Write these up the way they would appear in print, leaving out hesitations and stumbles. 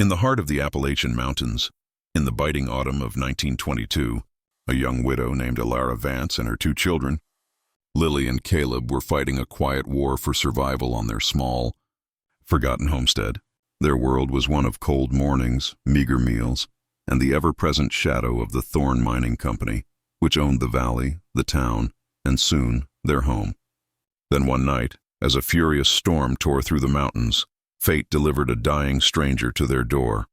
In the heart of the Appalachian Mountains, in the biting autumn of 1922, a young widow named Ilara Vance and her two children, Lily and Caleb, were fighting a quiet war for survival on their small, forgotten homestead. Their world was one of cold mornings, meager meals, and the ever-present shadow of the Thorne Mining Company, which owned the valley, the town, and soon their home. Then one night, as a furious storm tore through the mountains, fate delivered a dying stranger to their door.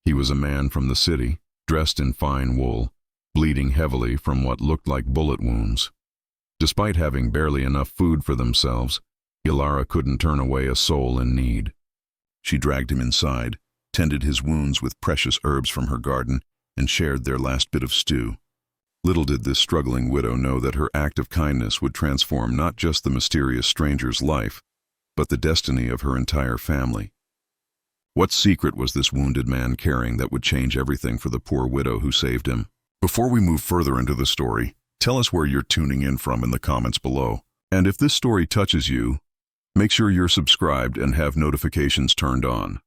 He was a man from the city, dressed in fine wool, bleeding heavily from what looked like bullet wounds. Despite having barely enough food for themselves, Ilara couldn't turn away a soul in need. She dragged him inside, tended his wounds with precious herbs from her garden, and shared their last bit of stew. Little did this struggling widow know that her act of kindness would transform not just the mysterious stranger's life, but the destiny of her entire family. What secret was this wounded man carrying that would change everything for the poor widow who saved him? Before we move further into the story, tell us where you're tuning in from in the comments below. And if this story touches you, make sure you're subscribed and have notifications turned on,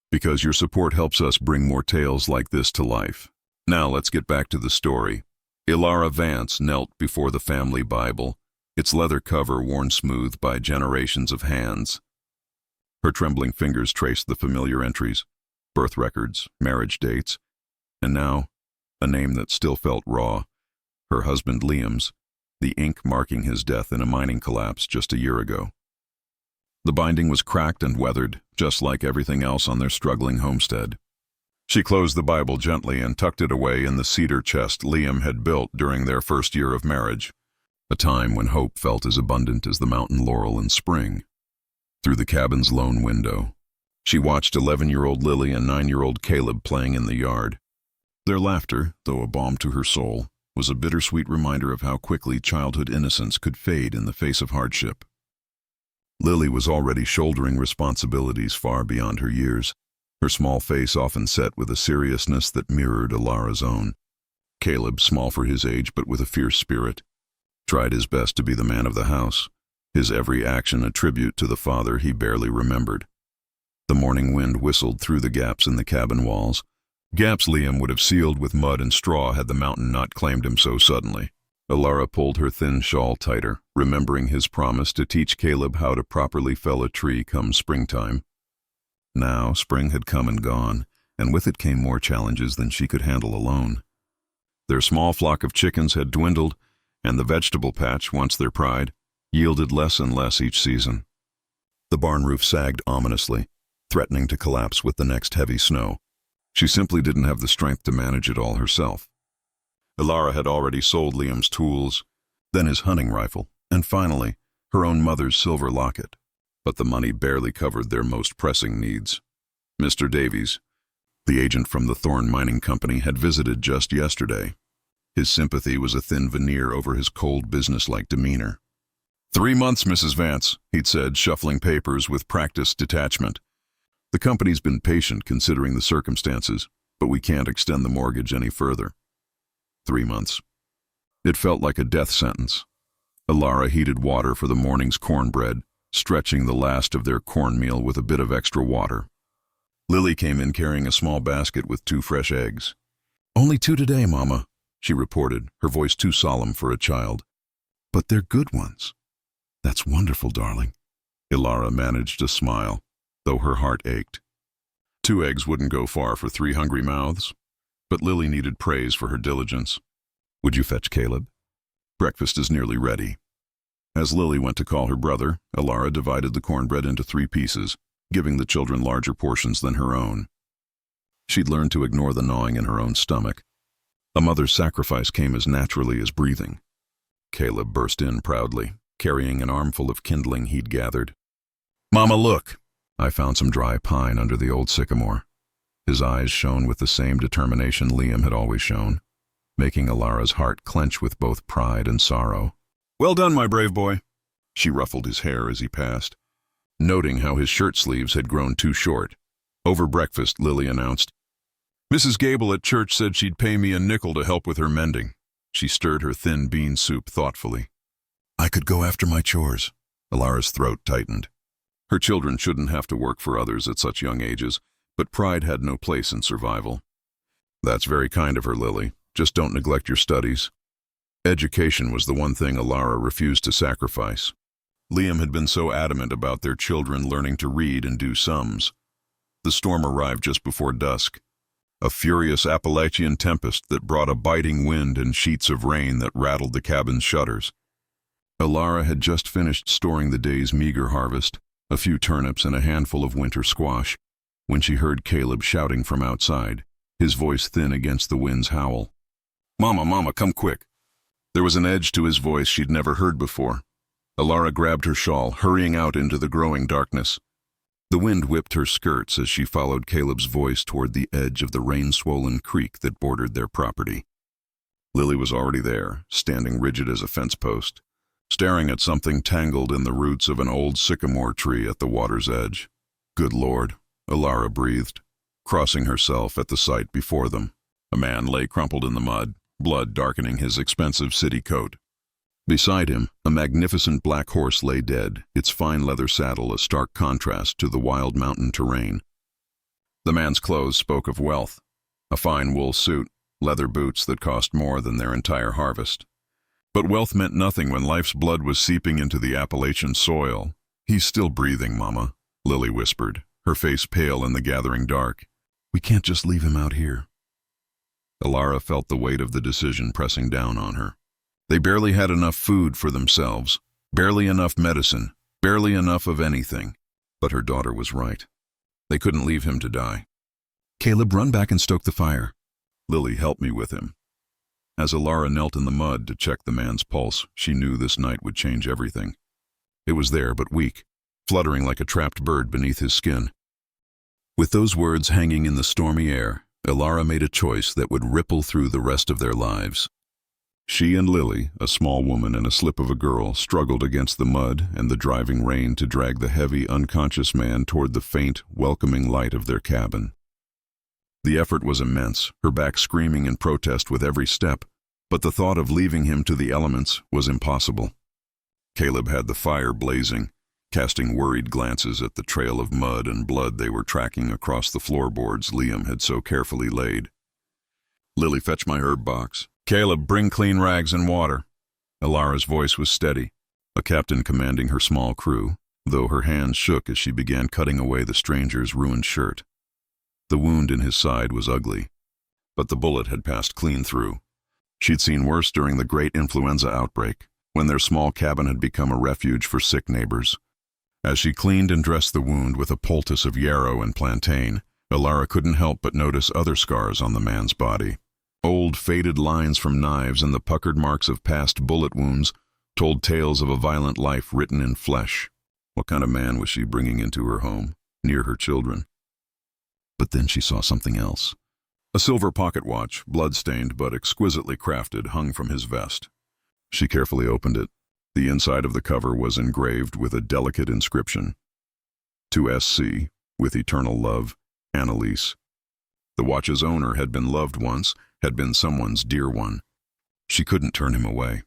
because your support helps us bring more tales like this to life. Now let's get back to the story. Ilara Vance knelt before the family Bible, its leather cover worn smooth by generations of hands. Her trembling fingers traced the familiar entries, birth records, marriage dates, and now, a name that still felt raw, her husband Liam's, the ink marking his death in a mining collapse just a year ago. The binding was cracked and weathered, just like everything else on their struggling homestead. She closed the Bible gently and tucked it away in the cedar chest Liam had built during their first year of marriage, a time when hope felt as abundant as the mountain laurel in spring. Through the cabin's lone window, she watched 11-year-old Lily and 9-year-old Caleb playing in the yard. Their laughter, though a balm to her soul, was a bittersweet reminder of how quickly childhood innocence could fade in the face of hardship. Lily was already shouldering responsibilities far beyond her years, her small face often set with a seriousness that mirrored Ilara's own. Caleb, small for his age but with a fierce spirit, tried his best to be the man of the house, his every action a tribute to the father he barely remembered. The morning wind whistled through the gaps in the cabin walls, gaps Liam would have sealed with mud and straw had the mountain not claimed him so suddenly. Ilara pulled her thin shawl tighter, remembering his promise to teach Caleb how to properly fell a tree come springtime. Now, spring had come and gone, and with it came more challenges than she could handle alone. Their small flock of chickens had dwindled, and the vegetable patch, once their pride, yielded less and less each season. The barn roof sagged ominously, threatening to collapse with the next heavy snow. She simply didn't have the strength to manage it all herself. Ilara had already sold Liam's tools, then his hunting rifle, and finally, her own mother's silver locket. But the money barely covered their most pressing needs. Mr. Davies, the agent from the Thorne Mining Company, had visited just yesterday. His sympathy was a thin veneer over his cold, businesslike demeanor. 3 months, Mrs. Vance, he'd said, shuffling papers with practiced detachment. The company's been patient considering the circumstances, but we can't extend the mortgage any further. 3 months. It felt like a death sentence. Ilara heated water for the morning's cornbread, stretching the last of their cornmeal with a bit of extra water. Lily came in carrying a small basket with 2 fresh eggs. "Only 2 today, Mama," she reported, her voice too solemn for a child. "But they're good ones." "That's wonderful, darling." Ilara managed a smile, though her heart ached. 2 eggs wouldn't go far for 3 hungry mouths, but Lily needed praise for her diligence. "Would you fetch Caleb? Breakfast is nearly ready." As Lily went to call her brother, Ilara divided the cornbread into 3 pieces, giving the children larger portions than her own. She'd learned to ignore the gnawing in her own stomach. A mother's sacrifice came as naturally as breathing. Caleb burst in proudly, carrying an armful of kindling he'd gathered. "Mama, look! I found some dry pine under the old sycamore." His eyes shone with the same determination Liam had always shown, making Ilara's heart clench with both pride and sorrow. "Well done, my brave boy." She ruffled his hair as he passed, noting how his shirt sleeves had grown too short. Over breakfast, Lily announced, "Mrs. Gable at church said she'd pay me a nickel to help with her mending." She stirred her thin bean soup thoughtfully. "I could go after my chores." Ilara's throat tightened. Her children shouldn't have to work for others at such young ages, But pride had no place in survival. That's very kind of her, Lily. Just don't neglect your studies. Education was the one thing Alara refused to sacrifice. Liam had been so adamant about their children learning to read and do sums. The storm arrived just before dusk, a furious Appalachian tempest that brought a biting wind and sheets of rain that rattled the cabin's shutters. Alara had just finished storing the day's meager harvest, a few turnips and a handful of winter squash, when she heard Caleb shouting from outside, his voice thin against the wind's howl. "Mama, Mama, come quick." There was an edge to his voice she'd never heard before. Alara grabbed her shawl, hurrying out into the growing darkness. The wind whipped her skirts as she followed Caleb's voice toward the edge of the rain-swollen creek that bordered their property. Lily was already there, standing rigid as a fence post, staring at something tangled in the roots of an old sycamore tree at the water's edge. "Good Lord," Alara breathed, crossing herself at the sight before them. A man lay crumpled in the mud, blood darkening his expensive city coat. Beside him, a magnificent black horse lay dead, its fine leather saddle a stark contrast to the wild mountain terrain. The man's clothes spoke of wealth: a fine wool suit, leather boots that cost more than their entire harvest. But wealth meant nothing when life's blood was seeping into the Appalachian soil. "He's still breathing, Mama," Lily whispered, her face pale in the gathering dark. "We can't just leave him out here." Alara felt the weight of the decision pressing down on her. They barely had enough food for themselves, barely enough medicine, barely enough of anything. But her daughter was right. They couldn't leave him to die. "Caleb, run back and stoke the fire." "Lily, help me with him." As Alara knelt in the mud to check the man's pulse, she knew this night would change everything. It was there, but weak, fluttering like a trapped bird beneath his skin. With those words hanging in the stormy air, Alara made a choice that would ripple through the rest of their lives. She and Lily, a small woman and a slip of a girl, struggled against the mud and the driving rain to drag the heavy, unconscious man toward the faint, welcoming light of their cabin. The effort was immense, her back screaming in protest with every step, but the thought of leaving him to the elements was impossible. Caleb had the fire blazing, casting worried glances at the trail of mud and blood they were tracking across the floorboards Liam had so carefully laid. "Lily, fetch my herb box." "Caleb, bring clean rags and water." Alara's voice was steady, a captain commanding her small crew, though her hands shook as she began cutting away the stranger's ruined shirt. The wound in his side was ugly, but the bullet had passed clean through. She'd seen worse during the great influenza outbreak, when their small cabin had become a refuge for sick neighbors. As she cleaned and dressed the wound with a poultice of yarrow and plantain, Alara couldn't help but notice other scars on the man's body. Old, faded lines from knives and the puckered marks of past bullet wounds told tales of a violent life written in flesh. What kind of man was she bringing into her home, near her children? But then she saw something else. A silver pocket watch, blood-stained but exquisitely crafted, hung from his vest. She carefully opened it. The inside of the cover was engraved with a delicate inscription. "To S.C., with eternal love, Annalise." The watch's owner had been loved once, had been someone's dear one. She couldn't turn him away.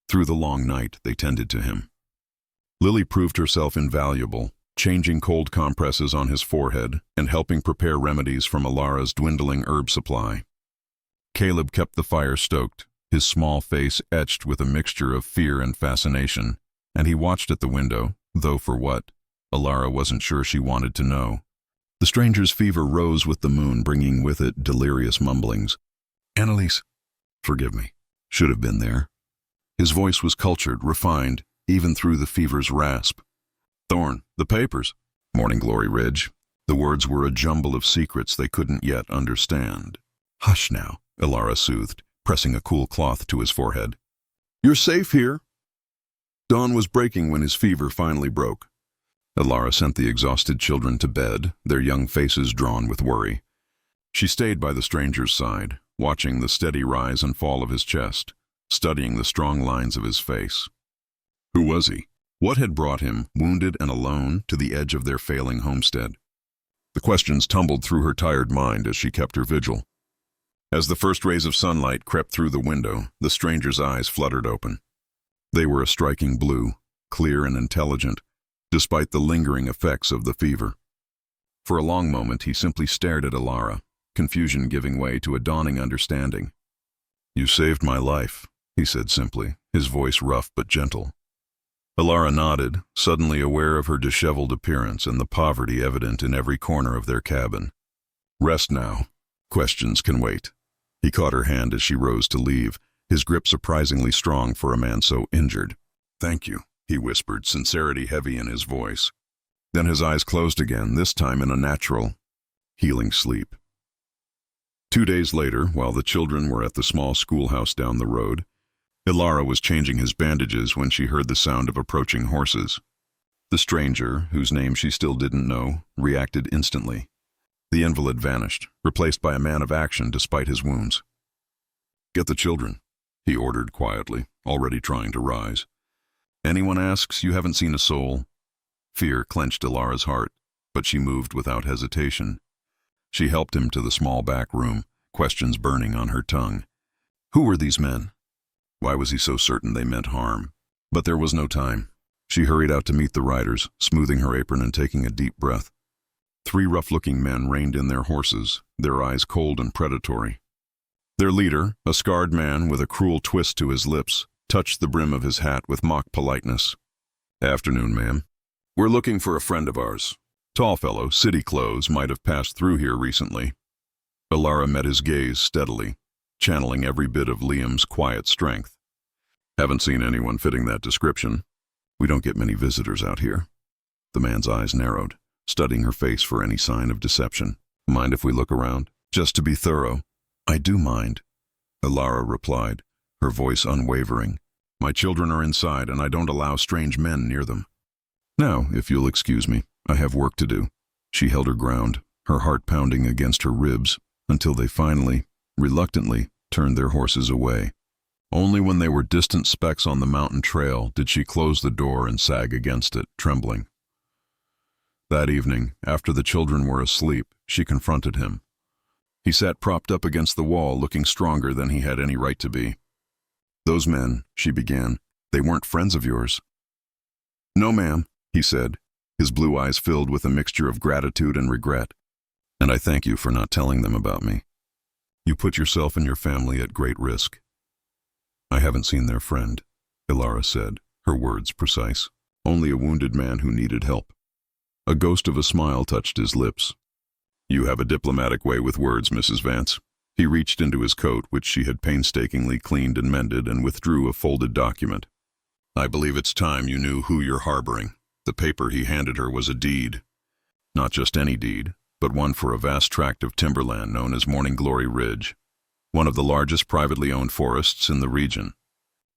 Through the long night, they tended to him. Lily proved herself invaluable, changing cold compresses on his forehead and helping prepare remedies from Alara's dwindling herb supply. Caleb kept the fire stoked, his small face etched with a mixture of fear and fascination, and he watched at the window, though for what, Alara wasn't sure she wanted to know. The stranger's fever rose with the moon, bringing with it delirious mumblings. "Annalise, forgive me, should have been there." His voice was cultured, refined, even through the fever's rasp. "Thorne, the papers." "Morning Glory Ridge." The words were a jumble of secrets they couldn't yet understand. "Hush now," Alara soothed, pressing a cool cloth to his forehead. "You're safe here." Dawn was breaking when his fever finally broke. Alara sent the exhausted children to bed, their young faces drawn with worry. She stayed by the stranger's side, watching the steady rise and fall of his chest, studying the strong lines of his face. Who was he? What had brought him, wounded and alone, to the edge of their failing homestead? The questions tumbled through her tired mind as she kept her vigil. As the first rays of sunlight crept through the window, the stranger's eyes fluttered open. They were a striking blue, clear and intelligent, despite the lingering effects of the fever. For a long moment he simply stared at Alara, confusion giving way to a dawning understanding. "You saved my life," he said simply, his voice rough but gentle. Alara nodded, suddenly aware of her disheveled appearance and the poverty evident in every corner of their cabin. "Rest now. Questions can wait." He caught her hand as she rose to leave, his grip surprisingly strong for a man so injured. "Thank you," he whispered, sincerity heavy in his voice. Then his eyes closed again, this time in a natural, healing sleep. 2 days later, while the children were at the small schoolhouse down the road, Alara was changing his bandages when she heard the sound of approaching horses. The stranger, whose name she still didn't know, reacted instantly. The invalid vanished, replaced by a man of action despite his wounds. "Get the children," he ordered quietly, already trying to rise. "Anyone asks, you haven't seen a soul." Fear clenched Alara's heart, but she moved without hesitation. She helped him to the small back room, questions burning on her tongue. Who were these men? Why was he so certain they meant harm? But there was no time. She hurried out to meet the riders, smoothing her apron and taking a deep breath. 3 rough-looking men reined in their horses, their eyes cold and predatory. Their leader, a scarred man with a cruel twist to his lips, touched the brim of his hat with mock politeness. "Afternoon, ma'am. We're looking for a friend of ours. Tall fellow, city clothes, might have passed through here recently." Alara met his gaze steadily, channeling every bit of Liam's quiet strength. "Haven't seen anyone fitting that description. We don't get many visitors out here." The man's eyes narrowed, studying her face for any sign of deception. "Mind if we look around? Just to be thorough." "I do mind," Alara replied, her voice unwavering. "My children are inside and I don't allow strange men near them. Now, if you'll excuse me, I have work to do." She held her ground, her heart pounding against her ribs, until they finally, reluctantly, turned their horses away. Only when they were distant specks on the mountain trail did she close the door and sag against it, trembling. That evening, after the children were asleep, she confronted him. He sat propped up against the wall, looking stronger than he had any right to be. "Those men," she began, "they weren't friends of yours?" "No, ma'am," he said, his blue eyes filled with a mixture of gratitude and regret. "And I thank you for not telling them about me. You put yourself and your family at great risk." "I haven't seen their friend," Alara said, her words precise. "Only a wounded man who needed help." A ghost of a smile touched his lips. "You have a diplomatic way with words, Mrs. Vance." He reached into his coat, which she had painstakingly cleaned and mended, and withdrew a folded document. "I believe it's time you knew who you're harboring." The paper he handed her was a deed. Not just any deed, but one for a vast tract of timberland known as Morning Glory Ridge, one of the largest privately owned forests in the region.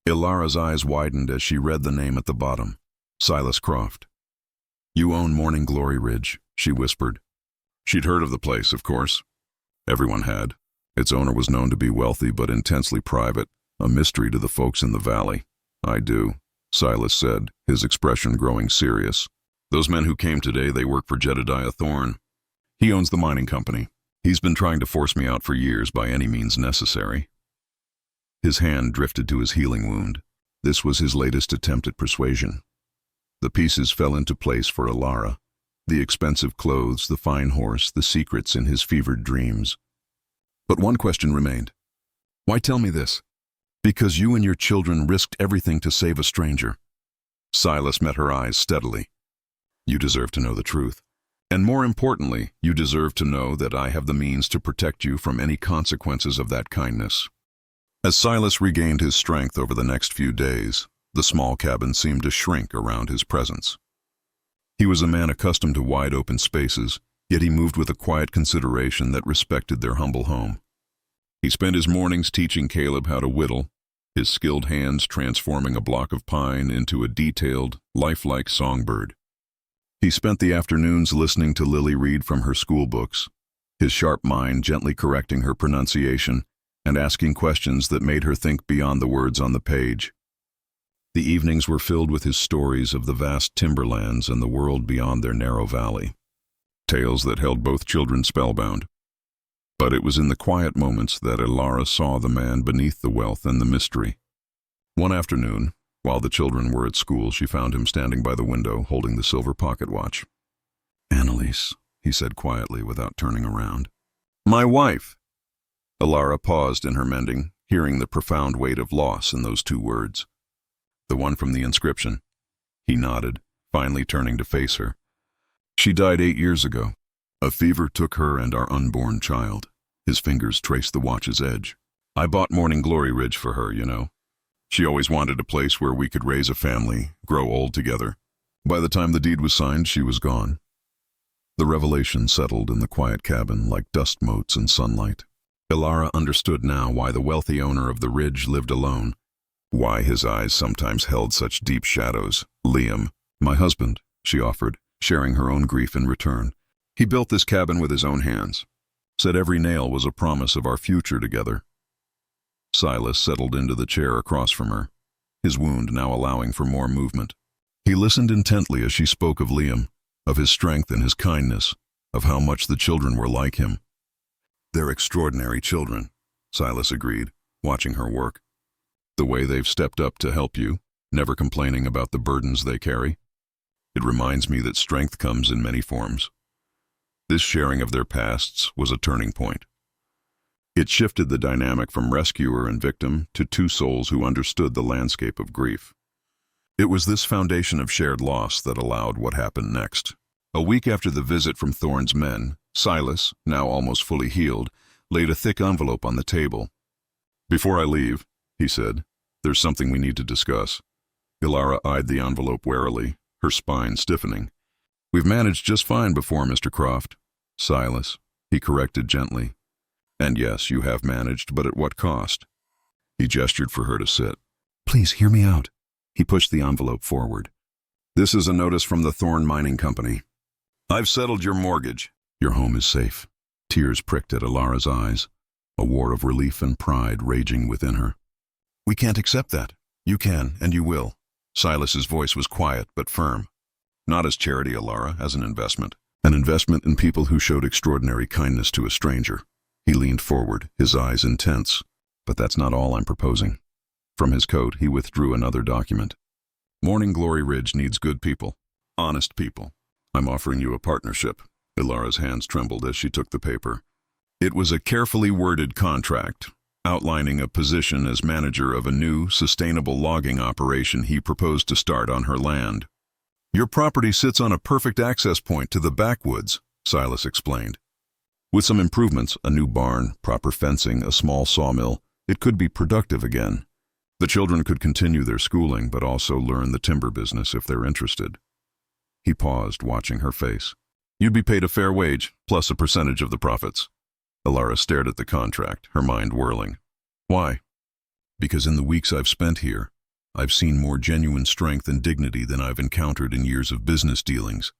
Alara's eyes widened as she read the name at the bottom, Silas Croft. "You own Morning Glory Ridge," she whispered. She'd heard of the place, of course. Everyone had. Its owner was known to be wealthy but intensely private, a mystery to the folks in the valley. "I do," Silas said, his expression growing serious. "Those men who came today, they work for Adelaide Thorne. He owns the mining company. He's been trying to force me out for years by any means necessary." His hand drifted to his healing wound. This was his latest attempt at persuasion. The pieces fell into place for Alara. The expensive clothes, the fine horse, the secrets in his fevered dreams. But one question remained. "Why tell me this?" "Because you and your children risked everything to save a stranger." Silas met her eyes steadily. "You deserve to know the truth. And more importantly, you deserve to know that I have the means to protect you from any consequences of that kindness." As Silas regained his strength over the next few days, the small cabin seemed to shrink around his presence. He was a man accustomed to wide open spaces, yet he moved with a quiet consideration that respected their humble home. He spent his mornings teaching Caleb how to whittle, his skilled hands transforming a block of pine into a detailed, lifelike songbird. He spent the afternoons listening to Lily read from her school books, his sharp mind gently correcting her pronunciation and asking questions that made her think beyond the words on the page. The evenings were filled with his stories of the vast timberlands and the world beyond their narrow valley, tales that held both children spellbound. But it was in the quiet moments that Alara saw the man beneath the wealth and the mystery. One afternoon, while the children were at school, she found him standing by the window, holding the silver pocket watch. "Annalise," he said quietly without turning around. My wife. Alara paused in her mending, hearing the profound weight of loss in those two words. The one from the inscription. He nodded, finally turning to face her. She died 8 years ago. A fever took her and our unborn child. His fingers traced the watch's edge. I bought Morning Glory Ridge for her, you know. She always wanted a place where we could raise a family, grow old together. By the time the deed was signed, she was gone. The revelation settled in the quiet cabin like dust motes in sunlight. Alara understood now why the wealthy owner of the ridge lived alone, why his eyes sometimes held such deep shadows. Liam, my husband, she offered, sharing her own grief in return. He built this cabin with his own hands, said every nail was a promise of our future together. Silas settled into the chair across from her, his wound now allowing for more movement. He listened intently as she spoke of Liam, of his strength and his kindness, of how much the children were like him. They're extraordinary children, Silas agreed, watching her work. The way they've stepped up to help you, never complaining about the burdens they carry. It reminds me that strength comes in many forms. This sharing of their pasts was a turning point. It shifted the dynamic from rescuer and victim to two souls who understood the landscape of grief. It was this foundation of shared loss that allowed what happened next. A week after the visit from Thorne's men, Silas, now almost fully healed, laid a thick envelope on the table. Before I leave, he said, there's something we need to discuss. Alara eyed the envelope warily, her spine stiffening. We've managed just fine before, Mr. Croft. Silas, he corrected gently. And yes, you have managed, but at what cost? He gestured for her to sit. Please hear me out. He pushed the envelope forward. This is a notice from the Thorne Mining Company. I've settled your mortgage. Your home is safe. Tears pricked at Alara's eyes, a war of relief and pride raging within her. We can't accept that. You can, and you will. Silas's voice was quiet but firm. Not as charity, Alara, as an investment. An investment in people who showed extraordinary kindness to a stranger. He leaned forward, his eyes intense. But that's not all I'm proposing. From his coat, he withdrew another document. Morning Glory Ridge needs good people. Honest people. I'm offering you a partnership. Alara's hands trembled as she took the paper. It was a carefully worded contract, outlining a position as manager of a new, sustainable logging operation he proposed to start on her land. Your property sits on a perfect access point to the backwoods, Silas explained. With some improvements, a new barn, proper fencing, a small sawmill, it could be productive again. The children could continue their schooling, but also learn the timber business if they're interested. He paused, watching her face. You'd be paid a fair wage, plus a percentage of the profits. Alara stared at the contract, her mind whirling. Why? Because in the weeks I've spent here, I've seen more genuine strength and dignity than I've encountered in years of business dealings.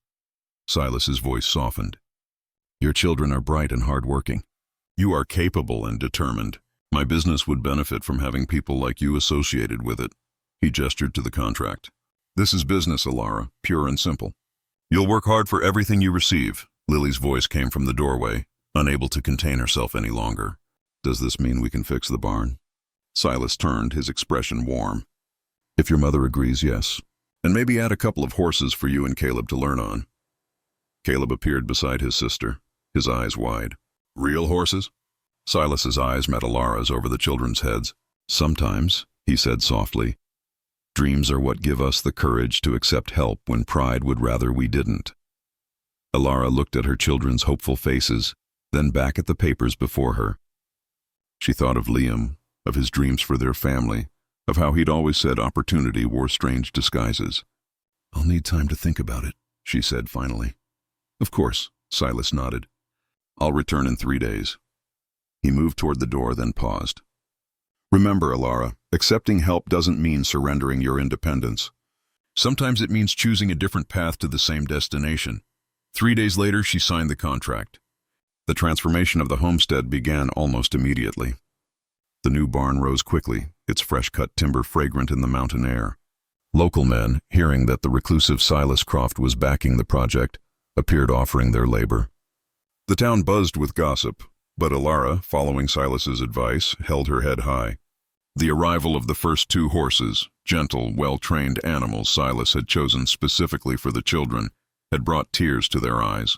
Silas's voice softened. Your children are bright and hardworking. You are capable and determined. My business would benefit from having people like you associated with it. He gestured to the contract. This is business, Alara, pure and simple. You'll work hard for everything you receive. Lily's voice came from the doorway, unable to contain herself any longer. Does this mean we can fix the barn? Silas turned, his expression warm. If your mother agrees, yes. And maybe add a couple of horses for you and Caleb to learn on. Caleb appeared beside his sister, his eyes wide. Real horses? Silas's eyes met Alara's over the children's heads. Sometimes, he said softly, dreams are what give us the courage to accept help when pride would rather we didn't. Alara looked at her children's hopeful faces, then back at the papers before her. She thought of Liam, of his dreams for their family, of how he'd always said opportunity wore strange disguises. I'll need time to think about it, she said finally. Of course, Silas nodded. I'll return in 3 days. He moved toward the door, then paused. Remember, Alara, accepting help doesn't mean surrendering your independence. Sometimes it means choosing a different path to the same destination. 3 days later, she signed the contract. The transformation of the homestead began almost immediately. The new barn rose quickly, its fresh-cut timber fragrant in the mountain air. Local men, hearing that the reclusive Silas Croft was backing the project, appeared offering their labor. The town buzzed with gossip, but Alara, following Silas's advice, held her head high. The arrival of the first 2 horses, gentle, well-trained animals Silas had chosen specifically for the children, had brought tears to their eyes.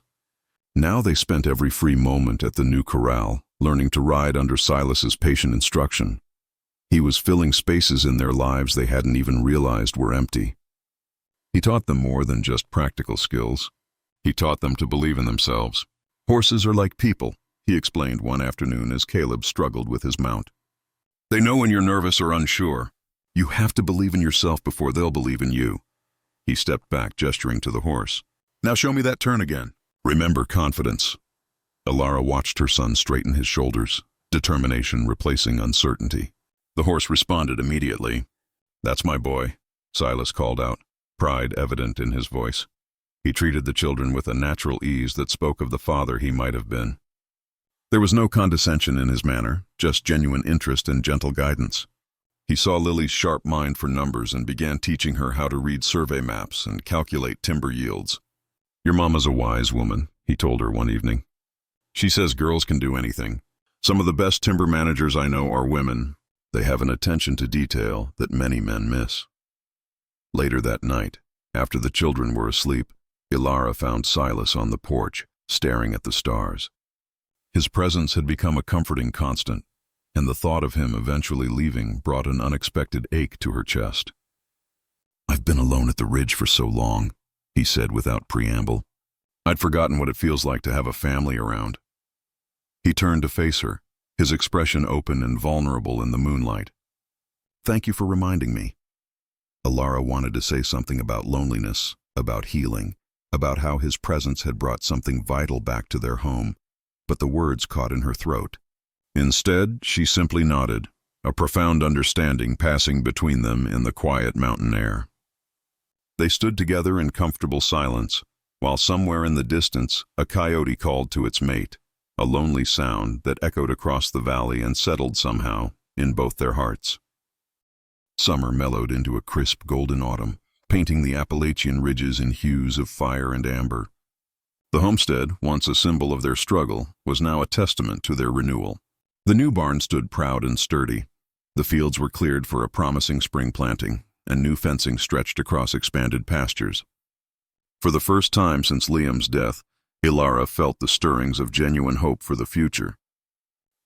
Now they spent every free moment at the new corral, learning to ride under Silas's patient instruction. He was filling spaces in their lives they hadn't even realized were empty. He taught them more than just practical skills. He taught them to believe in themselves. Horses are like people, he explained one afternoon as Caleb struggled with his mount. They know when you're nervous or unsure. You have to believe in yourself before they'll believe in you. He stepped back, gesturing to the horse. Now show me that turn again. Remember confidence. Alara watched her son straighten his shoulders, determination replacing uncertainty. The horse responded immediately. That's my boy, Silas called out, pride evident in his voice. He treated the children with a natural ease that spoke of the father he might have been. There was no condescension in his manner, just genuine interest and gentle guidance. He saw Lily's sharp mind for numbers and began teaching her how to read survey maps and calculate timber yields. Your mama's a wise woman, he told her one evening. She says girls can do anything. Some of the best timber managers I know are women. They have an attention to detail that many men miss. Later that night, after the children were asleep, Alara found Silas on the porch, staring at the stars. His presence had become a comforting constant, and the thought of him eventually leaving brought an unexpected ache to her chest. I've been alone at the ridge for so long, he said without preamble. I'd forgotten what it feels like to have a family around. He turned to face her, his expression open and vulnerable in the moonlight. Thank you for reminding me. Alara wanted to say something about loneliness, about healing, about how his presence had brought something vital back to their home, but the words caught in her throat. Instead, she simply nodded, a profound understanding passing between them in the quiet mountain air. They stood together in comfortable silence, while somewhere in the distance a coyote called to its mate, a lonely sound that echoed across the valley and settled somehow in both their hearts. Summer mellowed into a crisp golden autumn, painting the Appalachian ridges in hues of fire and amber. The homestead, once a symbol of their struggle, was now a testament to their renewal. The new barn stood proud and sturdy. The fields were cleared for a promising spring planting, and new fencing stretched across expanded pastures. For the first time since Liam's death, Alara felt the stirrings of genuine hope for the future.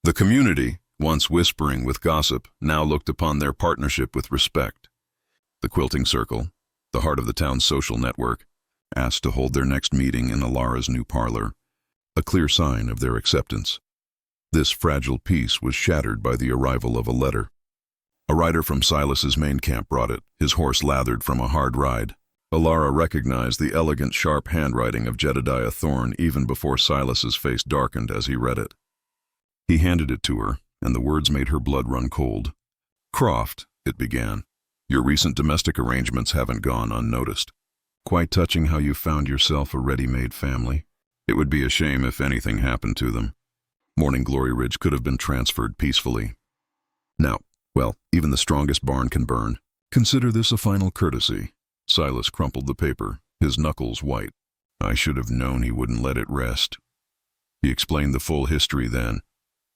The community, once whispering with gossip, now looked upon their partnership with respect. The quilting circle, the heart of the town's social network, asked to hold their next meeting in Alara's new parlor, a clear sign of their acceptance. This fragile peace was shattered by the arrival of a letter. A rider from Silas's main camp brought it, his horse lathered from a hard ride. Alara recognized the elegant, sharp handwriting of Adelaide Thorne even before Silas's face darkened as he read it. He handed it to her, and the words made her blood run cold. Croft, it began, your recent domestic arrangements haven't gone unnoticed. Quite touching how you found yourself a ready-made family. It would be a shame if anything happened to them. Morning Glory Ridge could have been transferred peacefully. Now, well, even the strongest barn can burn. Consider this a final courtesy. Silas crumpled the paper, his knuckles white. I should have known he wouldn't let it rest. He explained the full history then,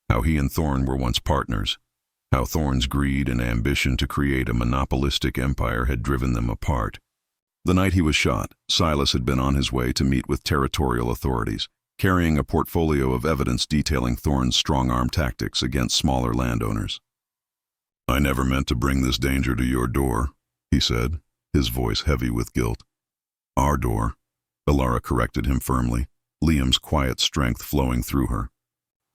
how he and Thorne were once partners, how Thorne's greed and ambition to create a monopolistic empire had driven them apart. The night he was shot, Silas had been on his way to meet with territorial authorities, carrying a portfolio of evidence detailing Thorne's strong-arm tactics against smaller landowners. I never meant to bring this danger to your door, he said, his voice heavy with guilt. Our door, Alara corrected him firmly, Liam's quiet strength flowing through her.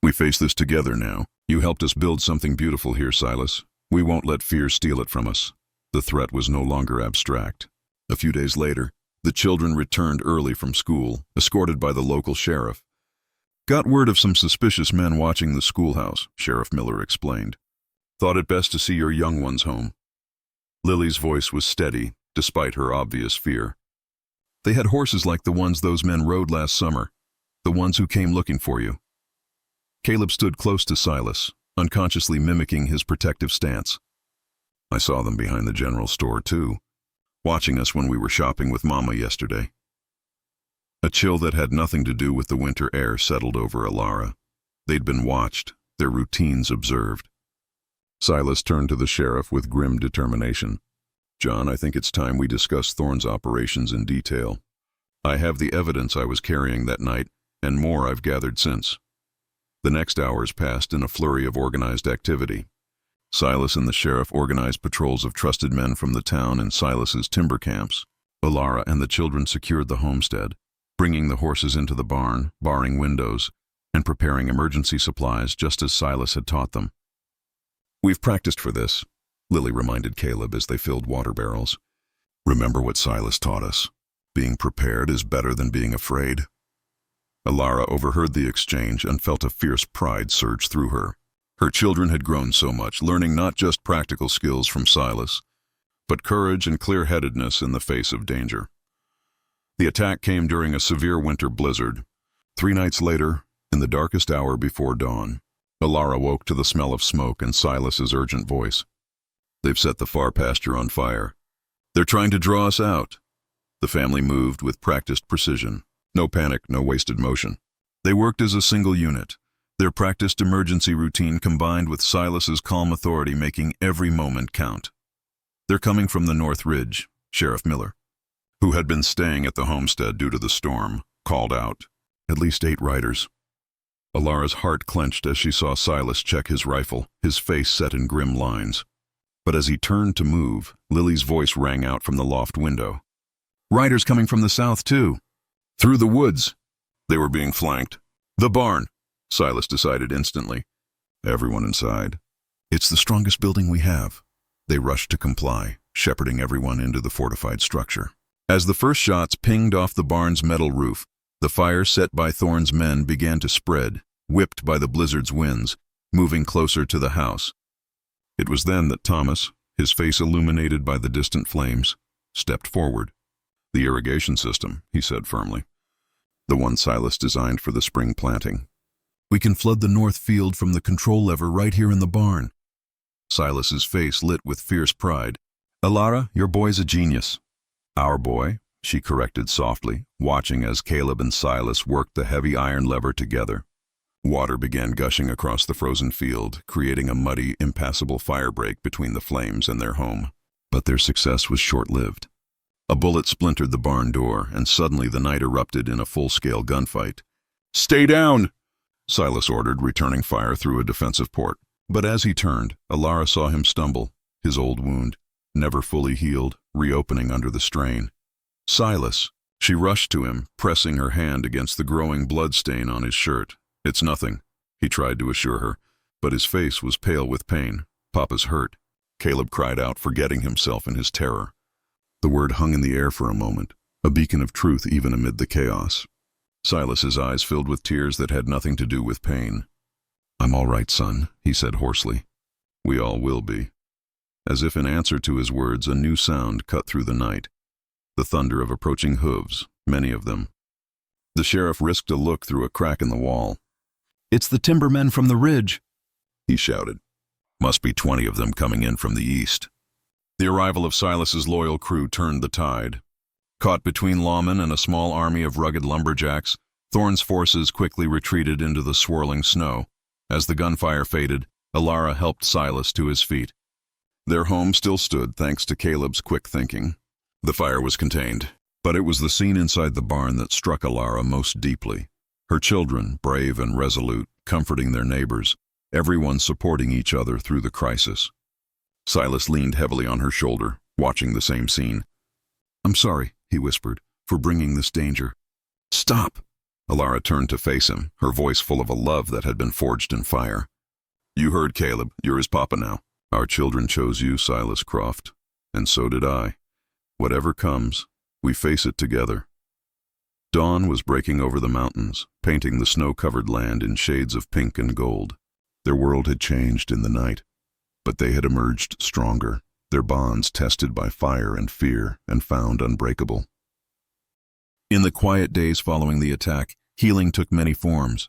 We face this together now. You helped us build something beautiful here, Silas. We won't let fear steal it from us. The threat was no longer abstract. A few days later, the children returned early from school, escorted by the local sheriff. Got word of some suspicious men watching the schoolhouse, Sheriff Miller explained. Thought it best to see your young ones home. Lily's voice was steady, despite her obvious fear. They had horses like the ones those men rode last summer, the ones who came looking for you. Caleb stood close to Silas, unconsciously mimicking his protective stance. I saw them behind the general store, too, watching us when we were shopping with Mama yesterday. A chill that had nothing to do with the winter air settled over Alara. They'd been watched, their routines observed. Silas turned to the sheriff with grim determination. John, I think it's time we discuss Thorne's operations in detail. I have the evidence I was carrying that night, and more I've gathered since. The next hours passed in a flurry of organized activity. Silas and the sheriff organized patrols of trusted men from the town and Silas's timber camps. Alara and the children secured the homestead, bringing the horses into the barn, barring windows, and preparing emergency supplies just as Silas had taught them. "We've practiced for this," Lily reminded Caleb as they filled water barrels. "Remember what Silas taught us. Being prepared is better than being afraid." Alara overheard the exchange and felt a fierce pride surge through her. Her children had grown so much, learning not just practical skills from Silas, but courage and clear-headedness in the face of danger. The attack came during a severe winter blizzard. 3 nights later, in the darkest hour before dawn, Alara woke to the smell of smoke and Silas's urgent voice. "They've set the far pasture on fire. They're trying to draw us out." The family moved with practiced precision. No panic, no wasted motion. They worked as a single unit, their practiced emergency routine combined with Silas's calm authority making every moment count. "They're coming from the North Ridge," Sheriff Miller, who had been staying at the homestead due to the storm, called out. "At least 8 riders." Alara's heart clenched as she saw Silas check his rifle, his face set in grim lines. But as he turned to move, Lily's voice rang out from the loft window. "Riders coming from the south, too." "Through the woods." They were being flanked. "The barn," Silas decided instantly. "Everyone inside." "It's the strongest building we have." They rushed to comply, shepherding everyone into the fortified structure. As the first shots pinged off the barn's metal roof, the fire set by Thorne's men began to spread, whipped by the blizzard's winds, moving closer to the house. It was then that Thomas, his face illuminated by the distant flames, stepped forward. "The irrigation system," he said firmly. "The one Silas designed for the spring planting. We can flood the north field from the control lever right here in the barn." Silas's face lit with fierce pride. "Alara, your boy's a genius." "Our boy," she corrected softly, watching as Caleb and Silas worked the heavy iron lever together. Water began gushing across the frozen field, creating a muddy, impassable firebreak between the flames and their home. But their success was short-lived. A bullet splintered the barn door, and suddenly the night erupted in a full-scale gunfight. "Stay down!" Silas ordered, returning fire through a defensive port. But as he turned, Alara saw him stumble, his old wound, never fully healed, reopening under the strain. "Silas!" She rushed to him, pressing her hand against the growing blood stain on his shirt. "It's nothing," he tried to assure her, but his face was pale with pain. "Papa's hurt," Caleb cried out, forgetting himself in his terror. The word hung in the air for a moment, a beacon of truth even amid the chaos. Silas's eyes filled with tears that had nothing to do with pain. "I'm all right, son," he said hoarsely. "We all will be." As if in answer to his words, a new sound cut through the night. The thunder of approaching hooves, many of them. The sheriff risked a look through a crack in the wall. "It's the timbermen from the ridge," he shouted. "Must be 20 of them coming in from the east." The arrival of Silas's loyal crew turned the tide. Caught between lawmen and a small army of rugged lumberjacks, Thorne's forces quickly retreated into the swirling snow. As the gunfire faded, Alara helped Silas to his feet. Their home still stood thanks to Caleb's quick thinking. The fire was contained, but it was the scene inside the barn that struck Alara most deeply. Her children, brave and resolute, comforting their neighbors, everyone supporting each other through the crisis. Silas leaned heavily on her shoulder, watching the same scene. "I'm sorry," he whispered, "for bringing this danger." "Stop!" Alara turned to face him, her voice full of a love that had been forged in fire. "You heard Caleb. You're his papa now. Our children chose you, Silas Croft, and so did I. Whatever comes, we face it together." Dawn was breaking over the mountains, painting the snow-covered land in shades of pink and gold. Their world had changed in the night, but they had emerged stronger, their bonds tested by fire and fear and found unbreakable. In the quiet days following the attack, healing took many forms.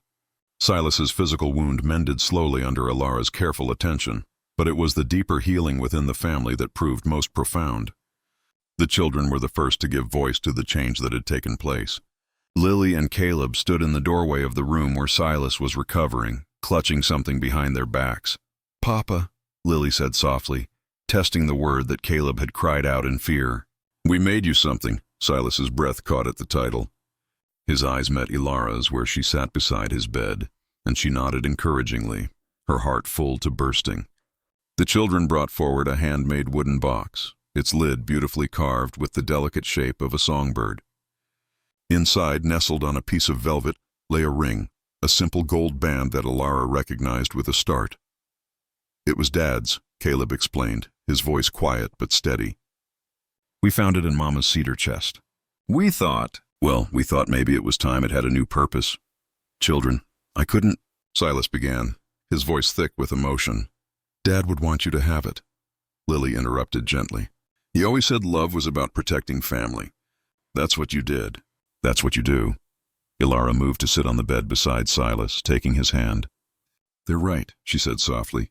Silas's physical wound mended slowly under Alara's careful attention, but it was the deeper healing within the family that proved most profound. The children were the first to give voice to the change that had taken place. Lily and Caleb stood in the doorway of the room where Silas was recovering, clutching something behind their backs. "Papa," Lily said softly, testing the word that Caleb had cried out in fear. "We made you something." Silas's breath caught at the title. His eyes met Ilara's where she sat beside his bed, and she nodded encouragingly, her heart full to bursting. The children brought forward a handmade wooden box, its lid beautifully carved with the delicate shape of a songbird. Inside, nestled on a piece of velvet, lay a ring, a simple gold band that Ilara recognized with a start. "It was Dad's," Caleb explained, his voice quiet but steady. "We found it in Mama's cedar chest. We thought maybe it was time it had a new purpose. Children, I couldn't," Silas began, his voice thick with emotion. "Dad would want you to have it," Lily interrupted gently. "He always said love was about protecting family. That's what you did. That's what you do." Ilara moved to sit on the bed beside Silas, taking his hand. "They're right," she said softly.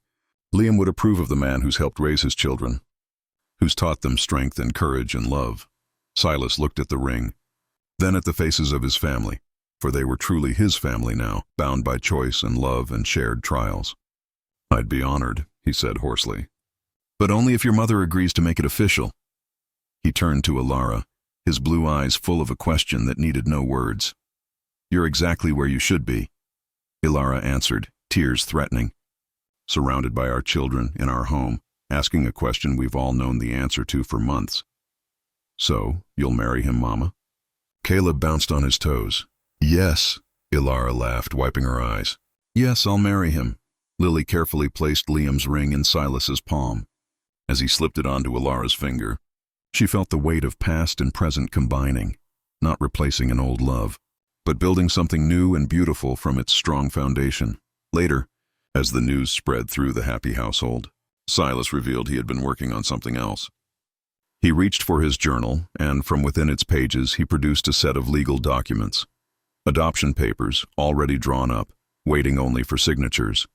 "Liam would approve of the man who's helped raise his children, who's taught them strength and courage and love." Silas looked at the ring, then at the faces of his family, for they were truly his family now, bound by choice and love and shared trials. "I'd be honored," he said hoarsely. "But only if your mother agrees to make it official." He turned to Ilara, his blue eyes full of a question that needed no words. "You're exactly where you should be," Ilara answered, tears threatening. "Surrounded by our children, in our home, asking a question we've all known the answer to for months." "So, you'll marry him, Mama?" Caleb bounced on his toes. "Yes," Ilara laughed, wiping her eyes. "Yes, I'll marry him." Lily carefully placed Liam's ring in Silas's palm. As he slipped it onto Ilara's finger, she felt the weight of past and present combining, not replacing an old love, but building something new and beautiful from its strong foundation. Later, as the news spread through the happy household, Silas revealed he had been working on something else. He reached for his journal, and from within its pages he produced a set of legal documents. Adoption papers, already drawn up, waiting only for signatures.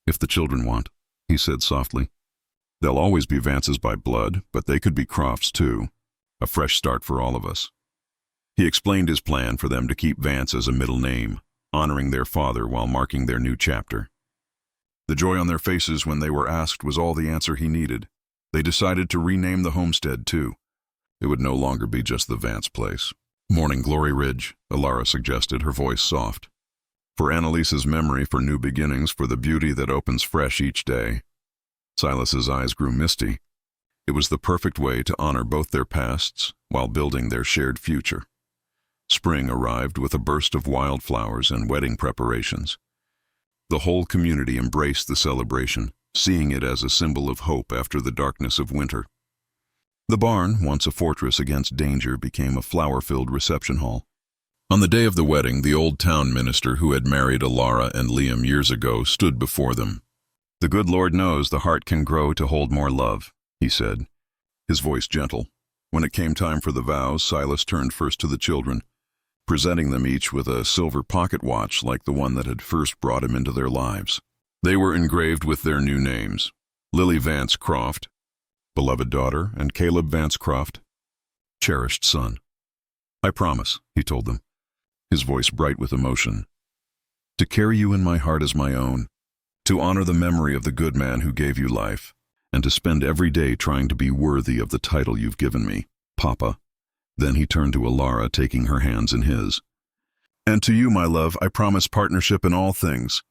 "If the children want," he said softly. "They'll always be Vances by blood, but they could be Crofts too. A fresh start for all of us." He explained his plan for them to keep Vance as a middle name, honoring their father while marking their new chapter. The joy on their faces when they were asked was all the answer he needed. They decided to rename the homestead too. It would no longer be just the Vance place. "Morning Glory Ridge," Ilara suggested, her voice soft. "For Annalise's memory, for new beginnings, for the beauty that opens fresh each day." Silas's eyes grew misty. It was the perfect way to honor both their pasts while building their shared future. Spring arrived with a burst of wildflowers and wedding preparations. The whole community embraced the celebration, seeing it as a symbol of hope after the darkness of winter. The barn, once a fortress against danger, became a flower-filled reception hall. On the day of the wedding, the old town minister who had married Ilara and Liam years ago stood before them. "The good Lord knows the heart can grow to hold more love," he said, his voice gentle. When it came time for the vows, Silas turned first to the children, presenting them each with a silver pocket watch like the one that had first brought him into their lives. They were engraved with their new names: Lily Vance Croft, beloved daughter, and Caleb Vance Croft, cherished son. "I promise," he told them, his voice bright with emotion, "to carry you in my heart as my own, to honor the memory of the good man who gave you life, and to spend every day trying to be worthy of the title you've given me, Papa." Then he turned to Ilara, taking her hands in his. "And to you, my love, I promise partnership in all things,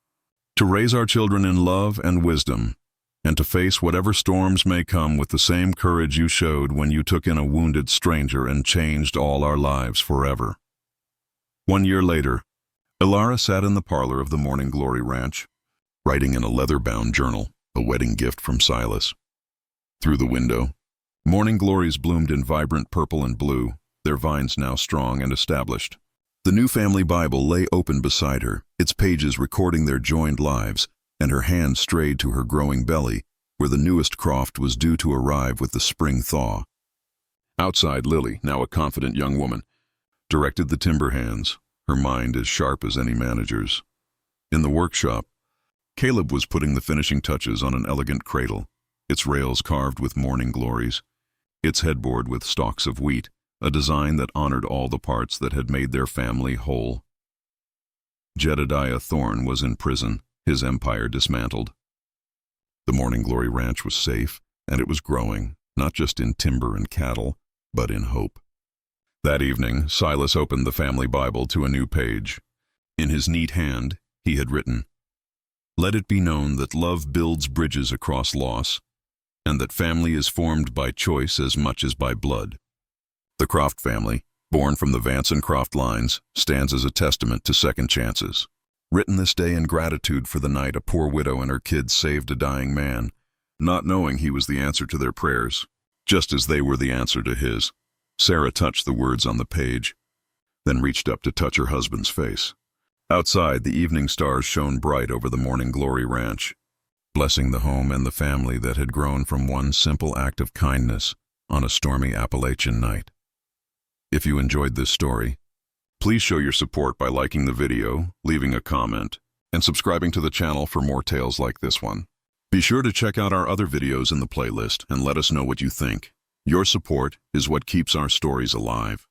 to raise our children in love and wisdom, and to face whatever storms may come with the same courage you showed when you took in a wounded stranger and changed all our lives forever." 1 year later, Ilara sat in the parlor of the Morning Glory Ranch, writing in a leather-bound journal, a wedding gift from Silas. Through the window, morning glories bloomed in vibrant purple and blue, their vines now strong and established. The new family Bible lay open beside her, its pages recording their joined lives, and her hand strayed to her growing belly, where the newest Croft was due to arrive with the spring thaw. Outside, Lily, now a confident young woman, directed the timber hands, her mind as sharp as any manager's. In the workshop, Caleb was putting the finishing touches on an elegant cradle, its rails carved with morning glories, its headboard with stalks of wheat, a design that honored all the parts that had made their family whole. Jedediah Thorne was in prison, his empire dismantled. The Morning Glory Ranch was safe, and it was growing, not just in timber and cattle, but in hope. That evening, Silas opened the family Bible to a new page. In his neat hand, he had written, "Let it be known that love builds bridges across loss, and that family is formed by choice as much as by blood." The Croft family, born from the Vance and Croft lines, stands as a testament to second chances. Written this day in gratitude for the night a poor widow and her kids saved a dying man, not knowing he was the answer to their prayers, just as they were the answer to his. Sarah touched the words on the page, then reached up to touch her husband's face. Outside, the evening stars shone bright over the Morning Glory Ranch, blessing the home and the family that had grown from one simple act of kindness on a stormy Appalachian night. If you enjoyed this story, please show your support by liking the video, leaving a comment, and subscribing to the channel for more tales like this one. Be sure to check out our other videos in the playlist and let us know what you think. Your support is what keeps our stories alive.